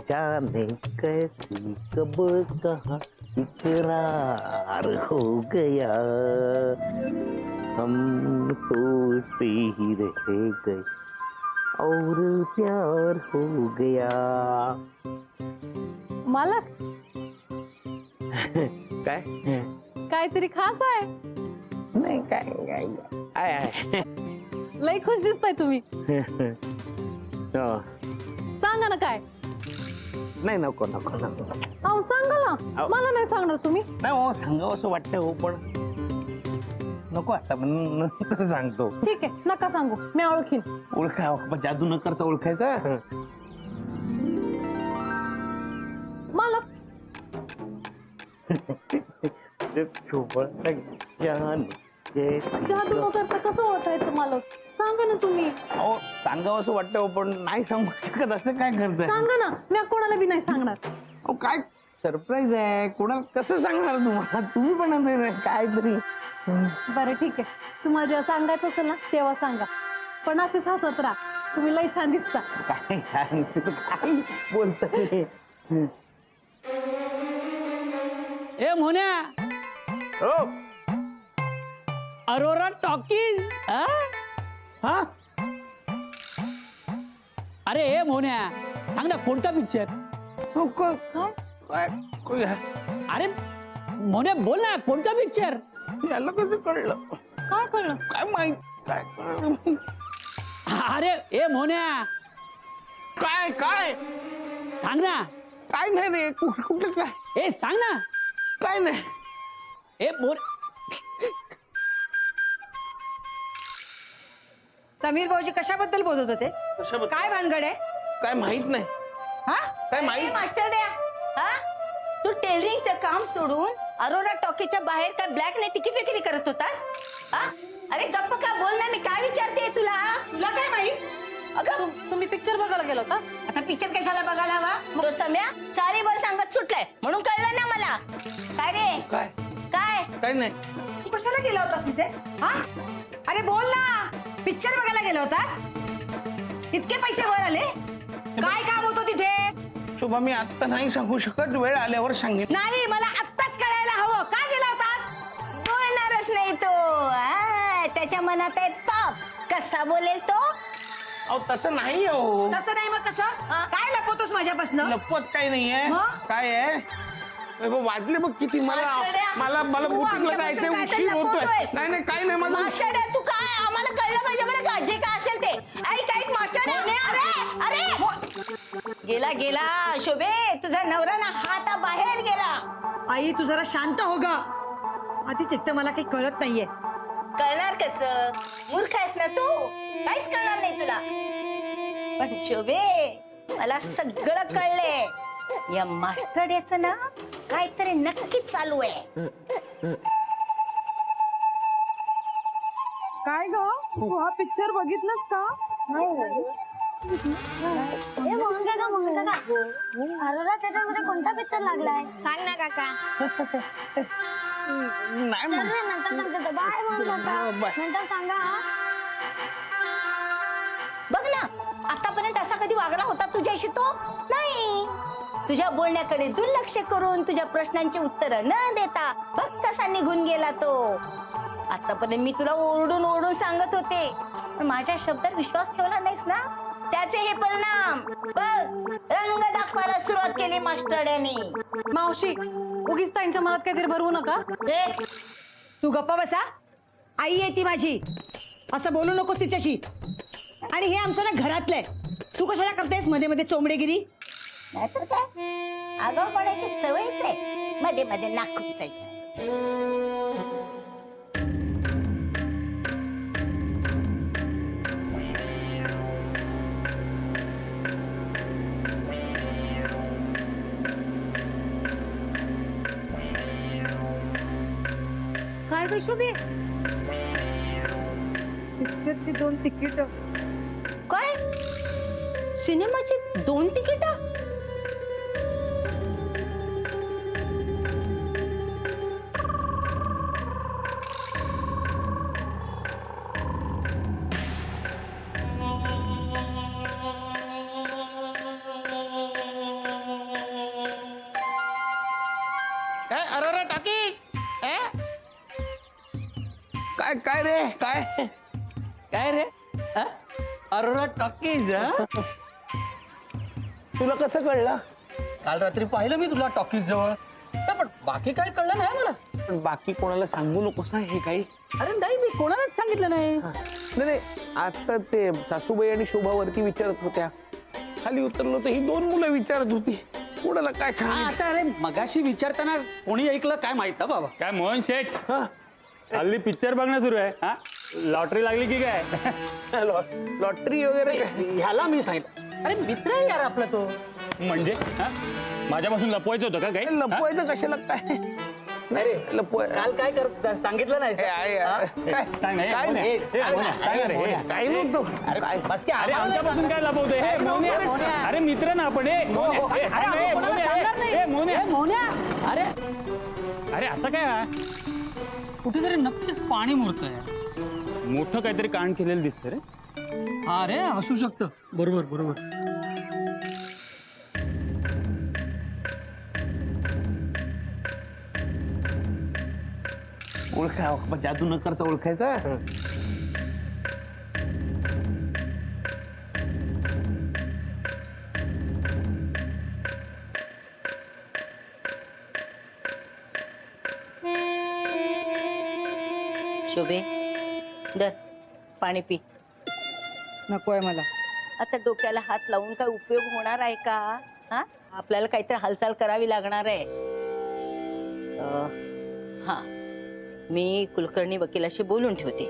जाने कैसी कब कहाँ इकरार हो गया, हम सोचते ही रह गए और प्यार हो गया. मालक काय काहीतरी खास आहे. नाही काय काय आहे. लई खुश दिसताय तुम्ही. हो. सांगा ना काय. नाही नको नको नको. अहो सांगा ना. अहो. मला नाही सांगणार तुम्ही. नाही हो सांगावं असं वाटतं हो पण नको आता पण नंतर सांगतो. ठीक आहे नका सांगू मी ओळखीन. ओळखा पण जादू न करता ओळखायचा. मालक जादू न करता कसं ओळखायचं मालक. सांगा ना तुम्ही. अहो सांगावं असं वाटतं हो पण नाही सांगू शकत. असं काय करताय. सांगा ना मी कोणाला बी नाही सांगणार. अहो काय सरप्राईज आहे. कोणाला कसं सांगणार तुम्हाला. तुम्ही पण आता काय तरी. बरं ठीक आहे तुम्हाला जेव्हा सांगायचं असेल ना तेव्हा सांगा. पण असेच हसत राहा. तुम्ही लई छान दिसता. काय काय बोलतोय. ए मोन्या हो अरोरा टॉकीज. हा अरे ए मोन्या सांग ना कोणता पिक्चर. नको काय अरे मोन्या बोल ना कोणता पिक्चर. याला कसं कळलं. काय कळलं. काय माहित काय कळलं. अरे ए मोन्या काय काय सांग ना. काय नाही रे कुठं काय ए सांग ना. काय नाही. ए मोर समीर भाऊजी कशाबद्दल बोलत होते. काय भानगड आहे. काय माहित नाही. हा काय माहित. मास्टर द्या हा तू टेलरिंगचं काम सोडून अरोरा टॉकीच्या बाहेर का ब्लॅक ने तिकीट विक्री करत होतास. हा अरे गप्प का बोल ना. मी काय विचारते तुला. तुला काय माहित. अगं तुम्ही पिक्चर बघायला गेला होता. आता पिक्चर कशाला बघायला हवा. तो सम्या चारीवर सांगत सुटलाय म्हणून कळलं ना मला. काय रे काय काय काय नाही. तू कशाला गेला होता तिथे. हा अरे बोल ना. पिक्चर बघायला गेला होतास. इतके पैसे वर आले. काय काम होतं तिथे. शुभा मी आता नाही सांगू शकत. वेळ आल्यावर सांगेन. नाही मला आत्ताच कळायला हवं. का गेला होतास. बोलणारच नाही तो. त्याच्या मनात आहे पाप. कसा बोलेल तो. अहो तसं नाही हो. तसं नाही मग कसं. काय लपवतोस माझ्यापासून. लपवत काही नाहीये. मग? काय आहे वाजले बघ किती. मला मास्टरड्या, मला मला तू बुटीकला जायचंय. आमच्यापासून उशीर काहीतरी होतोय. लपवतोयस. नाही नाही काही नाही. मला मास्टर तू काय आम्हाला कळलं पाहिजे बरं का. जे काय असेल ते. ऐक ऐक मास्टर अरे अरे गेला गेला. शोभे तुझा नवरा ना हाता बाहेर गेला. आई तू जरा शांत हो ग. आधीच एक तर मला काही कळत नाहीये. कळणार कसं. मूर्ख आहेस ना तू. काहीच कळणार नाही तुला. पण शोभे मला सगळं कळलंय. या मास्टरड्याचं ना काहीतरी नक्कीच चालू आहे. काय ग तू हा पिक्चर बघितलंस का. अरोरा थिएटरमध्ये कोणता पिक्चर लागलाय सांग ना काका. नाही चल मग. ना, नंतर सांगते. बाय मग काका. बाय. नंतर सांगा हा. बघ ना आतापर्यंत असा कधी वागला होता तुझ्याशी तो. नाही तुझ्या बोलण्याकडे दुर्लक्ष करून तुझ्या प्रश्नांची उत्तरं न देता बघ कसा निघून गेला तो. आतापर्यंत मी तुला ओरडून ओरडून सांगत होते पण माझ्या शब्दावर विश्वास ठेवला नाहीस ना. त्याचे हे परिणाम बघ. रंग दाखवायला सुरुवात केली मास्टरड्याने. मावशी उगीच ताईंच्या मनात काहीतरी भरवू नका. ए तू गप्पा बसा. आई आहे ती माझी. असं बोलू नको तिच्याशी. आणि हे आमचं ना घरातलंय. तू कशाला करतेस मध्ये मध्ये चोमडेगिरी. नाहीतर काय आगाऊपणाची सवयच आहे. मध्ये मध्ये नाक खुपसायचं. काय ग शोभे. पिक्चरची 2 तिकीट. काय सिनेमाची 2 तिकीट. काय काय रे काय काय रे अरोरा टॉकीज तुला कसं कळलं? काल रात्री पाहिलं मी तुला टॉकीज जवळ पण बाकी काय कळलं नाही मला. पण बाकी कोणाला सांगू नकोस हे काही. अरे नाही मी कोणालाच सांगितलं नाही. नाही आता ते सासूबाई आणि शोभावरती विचारत होत्या, खाली उतरलो तर ही 2 मुलं विचारत होती कोणाला काय सांग. आता अरे मगाशी विचारताना कोणी ऐकलं काय माहित ना बाबा. काय मोहन शेठ हल्ली पिक्चर बघणं सुरू आहे हा? लॉटरी लागली की काय? लॉटरी वगैरे काय? ह्याला मी सांगितलं अरे मित्र आहे यार आपला तो. म्हणजे हा? माझ्यापासून लपवायचं होतं का काही हा? लपवायचं कशाला काय? अरे लपवाय काल काय करत सांगितलं नाही काय सांग ना, हे काय मोन्या, नाही. हे मोन्या, सांग ना रे, हे. काही नव्हतं. काय? बस की अरे आम्हाला आमच्यापासून काय लपवतोय हे मोन्या? मोन्या. अरे मित्र ना आपण हे मोन्या, हे, अरे, सांग ना, हे, कोणाला मोन्या, सांगणार नाही. हे, मोन्या. हे, मोन्या. अरे अरे असं काय हा? कुठेतरी नक्कीच पाणी मुरतंय. मोठं काहीतरी कांड केलेलं दिसतं रे. हा रे असू शकतं. बरोबर बरोबर. ओळखा जादू न करता ओळखायचा. शोभे दर पाणी पी. नकोय मला. आता डोक्याला हात लावून काय उपयोग होणार आहे का? हा आपल्याला काहीतरी हालचाल करावी लागणार आहे. हा मी कुलकर्णी वकिलाशी बोलून ठेवते,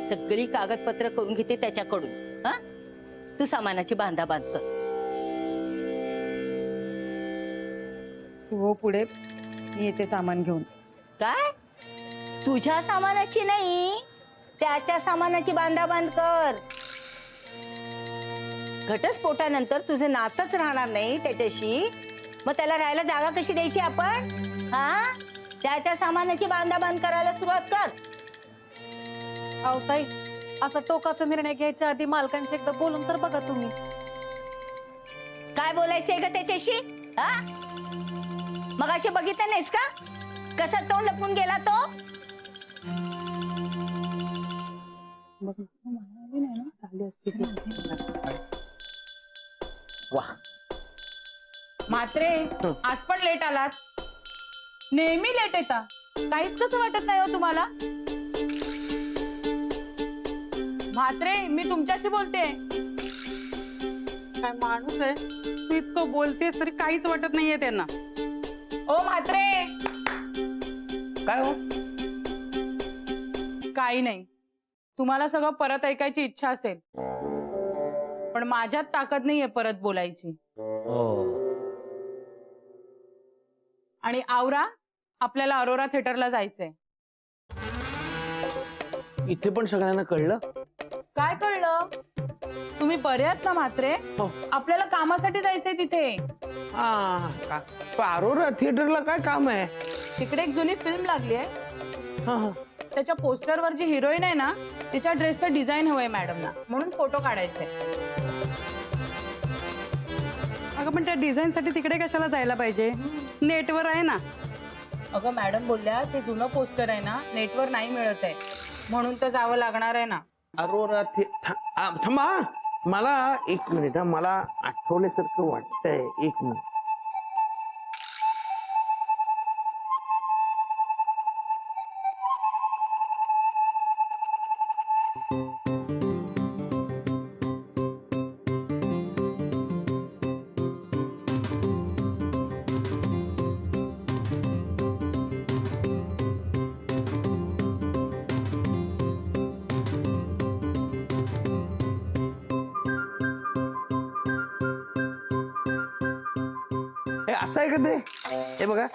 सगळी कागदपत्र करून घेते त्याच्याकडून. हा तू सामानाची बांधाबांध कर. हो पुढे मी येते सामान घेऊन. काय तुझ्या सामानाची नाही, त्याच्या सामानाची बांधाबांध कर. घटस्फोटानंतर तुझं नातच राहणार नाही त्याच्याशी, मग त्याला राहायला जागा कशी द्यायची आपण? हा त्याच्या सामानाची बांधाबांध करायला सुरुवात कर. अहो ताई, असा टोकाचा निर्णय घ्यायच्या आधी मालकांशी एकदा बोलून तर बघा तुम्ही. काय बोलायचंय ग त्याच्याशी? हा मग असे बघितलं नाहीस का कसं तोंड लपून गेला तो? वा मात्रे आज पण लेट आलात. नेहमी लेट येता, काहीच कसं वाटत नाही हो तुम्हाला? म्हात्रे मी तुमच्याशी बोलते. काय माणूस आहे तू, इतकं बोलतेस तरी काहीच वाटत नाहीये त्यांना. ओ म्हात्रे. काय हो? काही नाही, तुम्हाला सगळं परत ऐकायची इच्छा असेल पण माझ्यात ताकद नाहीये परत बोलायची. आणि आवरा, आपल्याला अरोरा थिएटरला जायचंय. इथे पण सगळ्यांना कळलं? काय कळलं? तुम्ही बरे आहात ना म्हात्रे? हो. आपल्याला कामासाठी जायचंय तिथे. अरोरा थिएटरला काय काम आहे? तिकडे एक जुनी फिल्म लागली आहे. हा हा. त्याच्या पोस्टरवर जी हिरोईन आहे ना, तिच्या ड्रेसचं डिझाईन हवंय मॅडमना, म्हणून फोटो काढायचे. अगं पण त्या डिझाईन साठी तिकडे कशाला जायला पाहिजे? नेटवर आहे ना. अगं मॅडम बोलल्या ते जुनं पोस्टर आहे ना, नेटवर नाही मिळत आहे, म्हणून तर जावं लागणार आहे ना. अरोरा थांबा, मला 1 मिनिट. मला आठवल्यासारखं वाटतंय. 1 मिनिट. हे असं आहे का ते? हे बघा.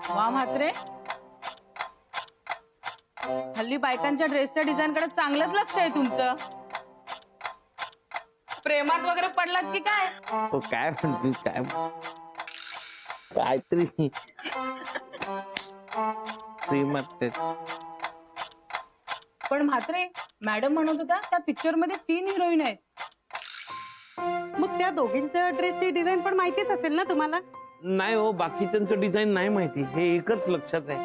वा म्हात्रे, हल्ली बायकांच्या ड्रेसच्या डिझाईन कडे चांगलंच लक्ष आहे तुमचं. प्रेमात वगैरे पडलात की काय? तो काय म्हणते काय काहीतरी प्रेमात ते. पण म्हात्रे मॅडम म्हणत होत्या त्या पिक्चर मध्ये 3 हिरोईन आहेत. मग त्या दोघींच्या ड्रेसची डिझाईन पण माहितीच असेल ना तुम्हाला? नाही हो, बाकीच्यांचं डिझाईन नाही माहिती. हे एकच लक्षात आहे.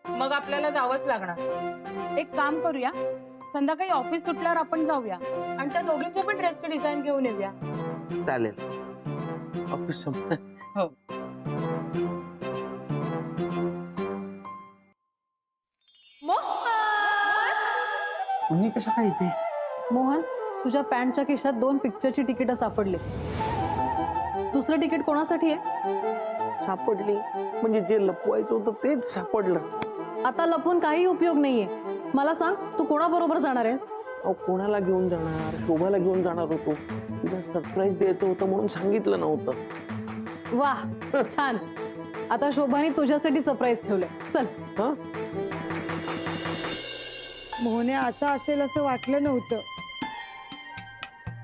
मग आपल्याला जावंच लागणार. एक काम करूया, संध्याकाळी ऑफिस सुटल्यावर आपण जाऊया आणि त्या दोघींच्या पण ड्रेसचे डिझाईन घेऊन येऊया. चालेल. ऑफिस संपलं. हो. तुम्ही कशा काय इथे? मोहन, तुझ्या पॅन्टच्या खिशात 2 पिक्चरची तिकीटं सापडली. दुसरं तिकीट कोणासाठी आहे? सापडली म्हणजे जे लपवायचं होतं तेच सापडलं. आता लपून काही उपयोग नाहीये. मला सांग, तू कोणाबरोबर जाणार आहेस? अहो, कोणाला घेऊन जाणार? शोभाला घेऊन जाणार होतो. तिला सरप्राईज द्यायचं होतं म्हणून सांगितलं नव्हतं. वाह, छान. आता शोभाने तुझ्यासाठी सरप्राईज ठेवलंय. चल. हं? मोहने असं असेल असं वाटलं नव्हतं.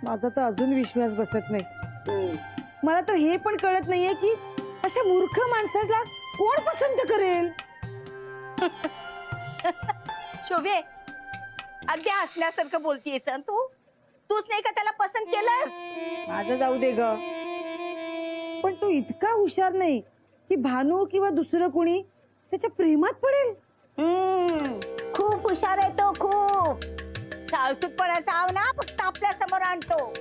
माझा तर अजून विश्वास बसत नाही. मला तर हे पण कळत नाहीये की अशा मूर्ख माणसाला कोण पसंत करेल. शोभे, अगदी हसण्यासारखं बोलतीयस हं तू. तूच नाही का त्याला पसंत केलंस? माझं जाऊ दे ग, पण तू इतका हुशार नाही की भानू किंवा दुसरं कुणी त्याच्या प्रेमात पडेल. खूप हुशार आहे तो, खूप. साळसूतपणाचा आव ना फक्त आपल्या समोर आणतो.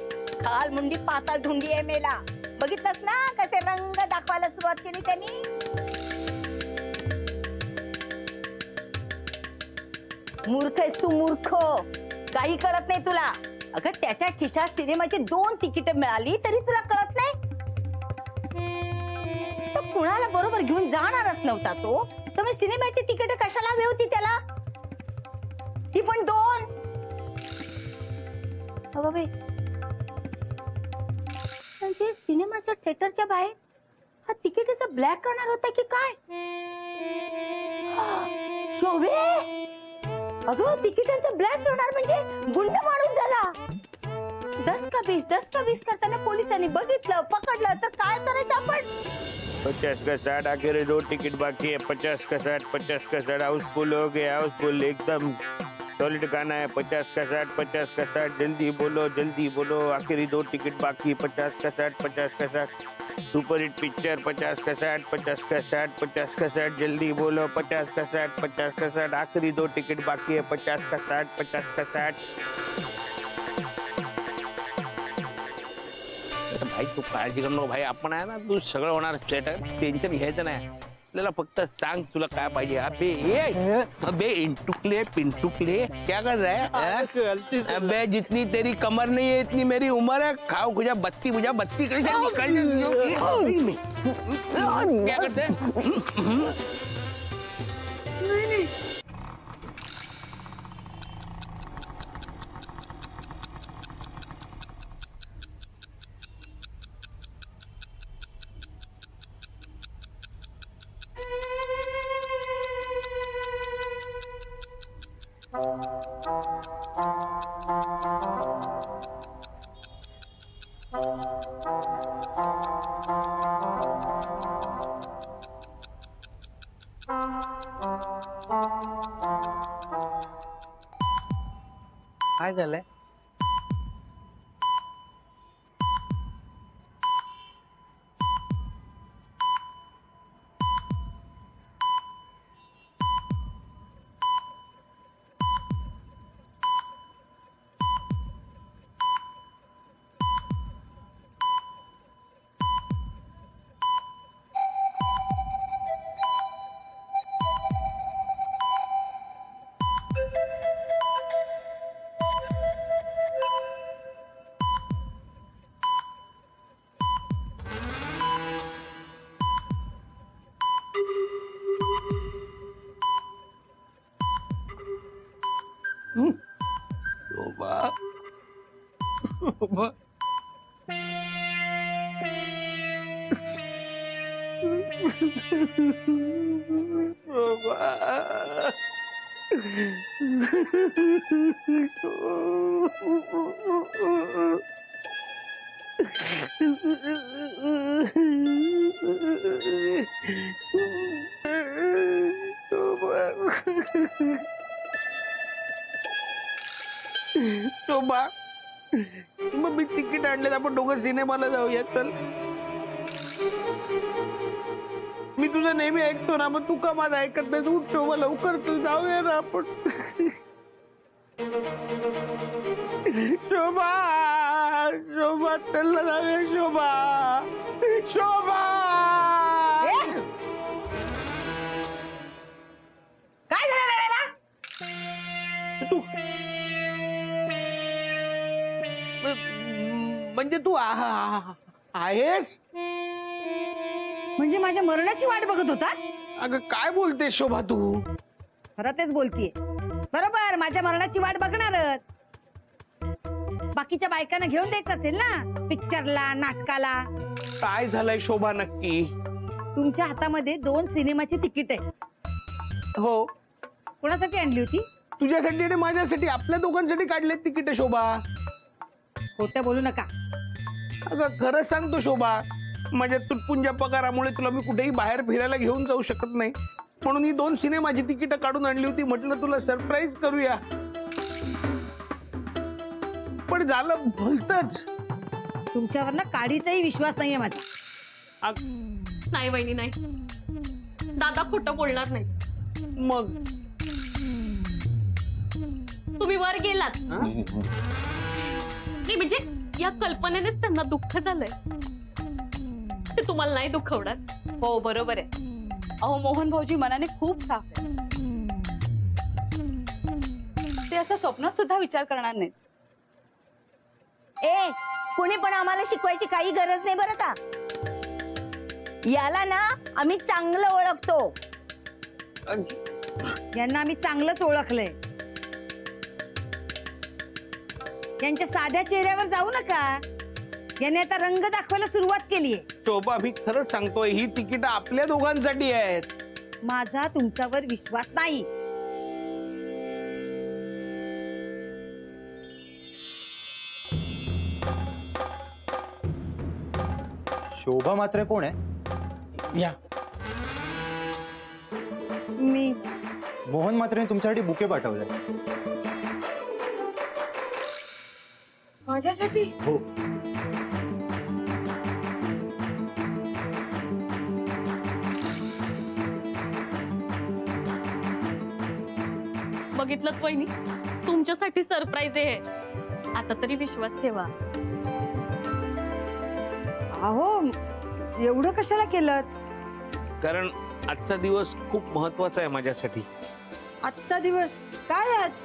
खाल मुंडी पाताळ धुंडी आहे मेला. बघितलंस ना कसे रंग दाखवायला सुरुवात केली त्यांनी. मूर्ख आहेस तू, मूर्ख. काही कळत नाही तुला. अगं त्याच्या खिशात सिनेमाची 2 तिकीट मिळाली तरी तुला कळत नाही. तो कुणाला बरोबर घेऊन जाणारच नव्हता तो. तर मी सिनेमाची तिकीट कशाला हवी होती त्याला? ती पण 2. अगं बाई, म्हणजे सिनेमाच्या थिएटरच्या बाहेर हा तिकीट असं ब्लॅक करणार होता की काय? शोभे, अगं तिकीटांचं ब्लॅक करणार म्हणजे गुंड माणूस झाला. 10 का 20 करताना पोलिसांनी बघितलं, पकडलं तर काय करायचं आपण? 50 का 60 आखिर 2 टिकट बाकी है. 50 का 60, 50 का 60 हाउसफुल हो गया. हाउसफुल एकदम सॉलिड गाना है. 50 का 60, 50 का 60 जल्दी बोलो. आखिरी 2 टिकट बाकी. 50 का 60, 50 का 60 सुपर हिट पिक्चर. 50 का 60, 50 का 60, 50 का 60 जल्दी बोलो. 50 का 60, 50 का 60 आखिरी 2 टिकट बाकी है. 50 का 60, 50 का 60. भाई तू काळजी करू नको भाई. आपण आहे ना, तू सगळं होणार. सेट आहे, टेन्शन घ्यायचं नाही. आपल्याला फक्त सांग तुला काय पाहिजे. अबे इंटुकले पिंटुकले क्या कर रहा है? अबे जितनी तेरी कमर नहीं है इतनी मेरी उम्र है. खाओ खुजा बत्ती कैसे निकल. क्या करते हैं? काय झालंय? शोभा, मग मी तिकीट आणले, आपण दोघं सिनेमाला जाऊया. चल, मी मी तुझं नेहमी ऐकतो ना, मग तू का माझं ऐकत नाही? तू शोभा लवकर तू जाऊया ना आपण. शोभा शोभा चल जाऊया शोभा. शोभा काय झालं रडायला? तू म्हणजे तू आहेस? म्हणजे माझ्या मरणाची वाट बघत होता? अगं काय बोलते शोभा तू? खरं तेच बोलतीये. बरोबर, माझ्या मरणाची वाट बघणारच. बाकीच्या बायकांना घेऊन द्यायचं असेल ना पिक्चरला, नाटकाला. काय झालंय शोभा नक्की? तुमच्या हातामध्ये 2 सिनेमाची तिकीट आहे. हो, कोणासाठी आणली होती? तुझ्यासाठी आणि माझ्यासाठी, आपल्या दोघांसाठी काढलेत तिकीट शोभा. खोटं बोलू नका. अगं खरं सांगतो शोभा, माझ्या तुटपुंज्या पगारामुळे तुला मी कुठेही बाहेर फिरायला घेऊन जाऊ शकत नाही, म्हणून ही 2 सिनेमाची तिकीट काढून आणली होती. म्हटलं तुला सरप्राईज करूया, पण झालं भलतच. तुमच्यावर ना काडीचाही विश्वास नाहीये माझा. नाही वहिनी नाही, दादा खोटं बोलणार नाही. मग तुम्ही वर गेलात नाही म्हणजे या कल्पनेनेच त्यांना दुःख झालंय. ते तुम्हाला नाही दुखवणार. हो बरोबर आहे. अहो मोहन भाऊजी मनाने खूप साफ आहे. ते असं स्वप्नात सुद्धा विचार करणार नाहीत. ए कोणी पण आम्हाला शिकवायची काही गरज नाही बरं का. याला ना आम्ही चांगलं ओळखतो. यांना आम्ही चांगलंच ओळखलंय. यांच्या साध्या चेहऱ्यावर जाऊ नका. याने आता रंग दाखवायला सुरुवात केलीये. शोभा मी खरंच सांगतोय, ही तिकीट आपल्या दोघांसाठी आहेत. माझा तुमच्यावर विश्वास नाही. शोभा मात्रे कोण आहे? या मी मोहन मात्रेने तुमच्यासाठी बुके पाठवलाय. माझ्यासाठी? हो. बघितलं वहिनी, तुमच्यासाठी सरप्राईज आहे. आता तरी विश्वास ठेवा. अहो एवढं कशाला केलं? कारण आजचा दिवस खूप महत्वाचा आहे माझ्यासाठी. आजचा दिवस काय? आज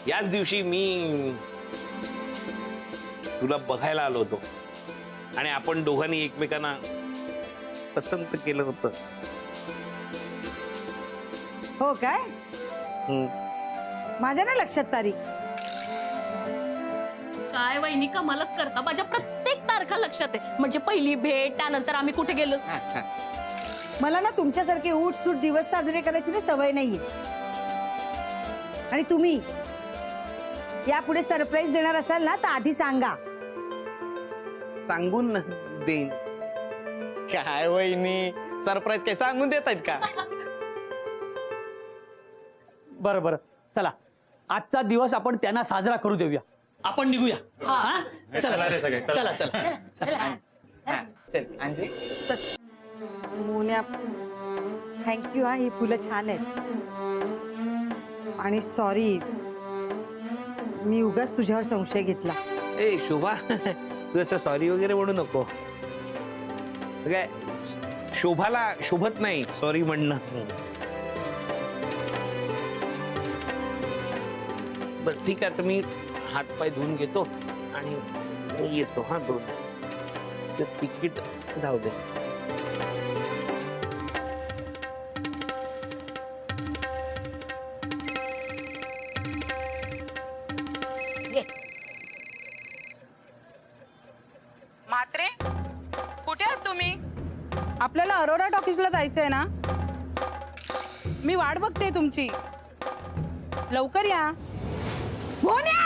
याच दिवशी मी तुला बघायला आलो होतो आणि आपण दोघांनी एकमेकांना पसंत केलं होतं. हो काय? माझ्या ना लक्षात तारीख. काय वहिनी कमालच करता. माझ्या प्रत्येक तारखा लक्षात आहे. म्हणजे पहिली भेट, त्यानंतर आम्ही कुठे गेलो. मला ना तुमच्यासारखे उठ-सूट दिवस साजरे करायची ना सवय नाहीये. आणि तुम्ही यापुढे सरप्राईज देणार असाल ना तर आधी सांगा. सांगून देईन. काय वहिनी, सरप्राईज काय सांगून देत आहेत का? बरं बरं, चला आजचा दिवस आपण त्यांना साजरा करू देऊया. आपण निघूया. हा? चला चला चला. मोन्या, थँक्यू. हा, ही फुलं छान आहेत. आणि सॉरी, मी उगाच तुझ्यावर संशय घेतला. ए शोभा, तू असं सॉरी वगैरे म्हणू नको. काय शोभाला शोभत नाही सॉरी म्हणणं. बरं ठीक आहे, तर मी हात पाय धुवून घेतो आणि येतो. हा दोन तिकीट जाऊ दे. म्हात्रे कुठे आहात तुम्ही? आपल्याला अरोरा टॉकीजला जायचंय ना. मी वाट बघते तुमची. लवकर या. मोन्या!